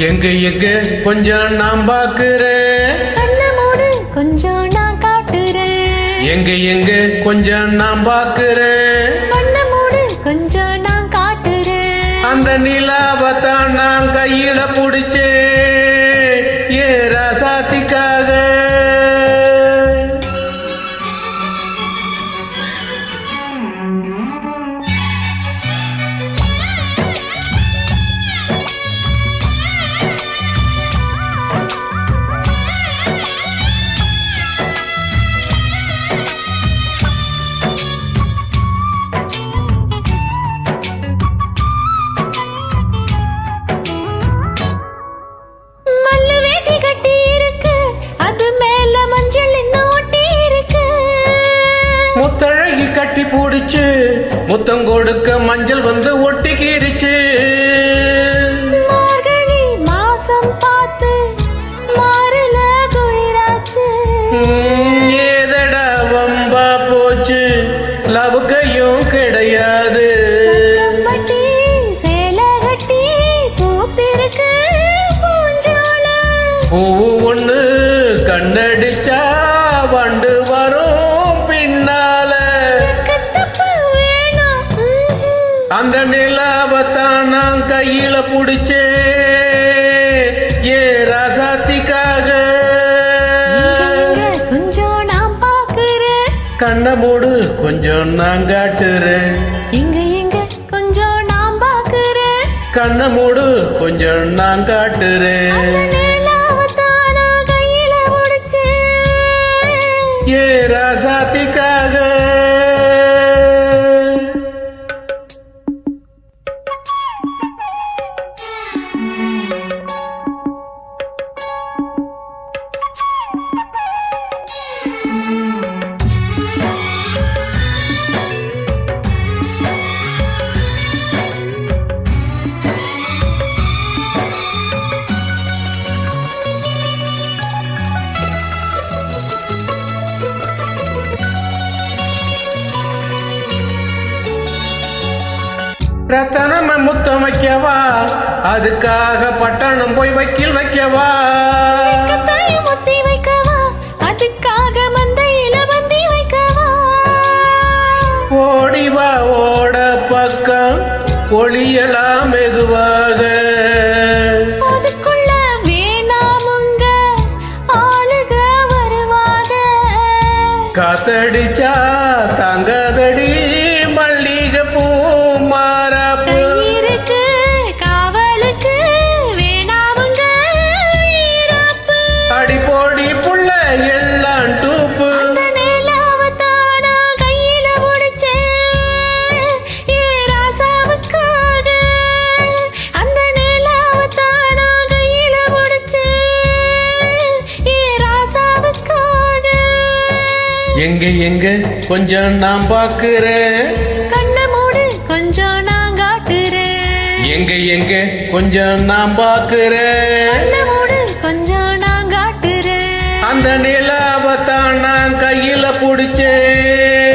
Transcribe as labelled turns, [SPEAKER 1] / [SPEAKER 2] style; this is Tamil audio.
[SPEAKER 1] எங்க எங்க கொஞ்சம் நான் பாக்குறேன்,
[SPEAKER 2] கண்ண மூடு கொஞ்சம் நான் காட்டுறேன்.
[SPEAKER 1] எங்க எங்க கொஞ்சம் நான் பாக்குறேன்,
[SPEAKER 2] கண்ண மூடு கொஞ்சம் நான் காட்டுறேன்.
[SPEAKER 1] அந்த நிலாவத்தான் நான் கையில புடிச்சேன் ஏ ராசாத்திக்காக.
[SPEAKER 2] மல்லு வேட்டி கட்டி இருக்கு, அது மேல மஞ்சள் இன்னும் ஒட்டி இருக்கு.
[SPEAKER 1] முத்தழகி கட்டி பூடிச்சு முத்தம் கொடுக்க மஞ்சள் வந்து ஒட்டிக்கிருச்சு.
[SPEAKER 2] மார்கழி மாசம் பார்த்து மாறுல குளிராச்சு.
[SPEAKER 1] ஏதடா வம்பா போச்சு, லவுக்கையும் கிடையாது.
[SPEAKER 2] கம்பட்டி சேலை கட்டி பூத்திருக்கு பூஞ்சோலை.
[SPEAKER 1] பூவு ஒண்ணு கண்ணடிச்சா வண்டு வரும் பின்னால.
[SPEAKER 2] தப்பு வேணாம்.
[SPEAKER 1] அந்த நிலாவத்தான் நான் கையில புடிச்சே ஏ ராசாத்திக்காக.
[SPEAKER 2] இங்க கொஞ்சம் நான் பாக்குறேன்,
[SPEAKER 1] கண்ண மூடு கொஞ்சம் நான் காட்டுறேன்,
[SPEAKER 2] எங்க கொஞ்சம் நான் பாக்குறேன்.
[SPEAKER 1] கண்ண மூடு கொஞ்சம் நான் காட்டுறேன்
[SPEAKER 2] அந்த நிலாவத்தான் நான் கையில முடிச்சேன்.
[SPEAKER 1] ஏ ராசாத்திக்காக. ரத்தனம முத்தம் வைக்கவா, அதுக்காக பட்டணம் போய் வக்கீல் வைக்கவா.
[SPEAKER 2] கத்தாய முத்தி வைக்கவா, அதுக்காக மந்தையில பந்தி வைக்கவா.
[SPEAKER 1] ஓடிவா ஓட பக்கம் ஒளியலாம் மெதுவாக.
[SPEAKER 2] அதுக்குள்ள வேணாமுங்க ஆளுக வருவாங்க.
[SPEAKER 1] காத்தடிச்சா தங்கதடி மல்லிகை பூ மாறாப்பு.
[SPEAKER 2] இருக்கு காவலுக்கு வேணாமுங்க வீராப்பு.
[SPEAKER 1] அடிப்போடி புள்ள எல்லாம் டூப்பு.
[SPEAKER 2] அந்த நிலாவத்தான் நான் கையில முடிச்சேன் ஏ ராசாவுக்காக. அந்த நிலாவத்தான் நான் கையில முடிச்சேன் ஏ ராசாவுக்காக.
[SPEAKER 1] எங்க கொஞ்சம் நான் பாக்குறேன்,
[SPEAKER 2] கண்ண மூடு கொஞ்சம் நான் காட்டுறேன்.
[SPEAKER 1] எங்க கொஞ்சம் நான் பாக்குறேன்.
[SPEAKER 2] கண்ண மூடு கொஞ்சம் நான் காட்டுறேன்.
[SPEAKER 1] அந்த நிலாவத்தான் நான் கையில புடிச்சேன்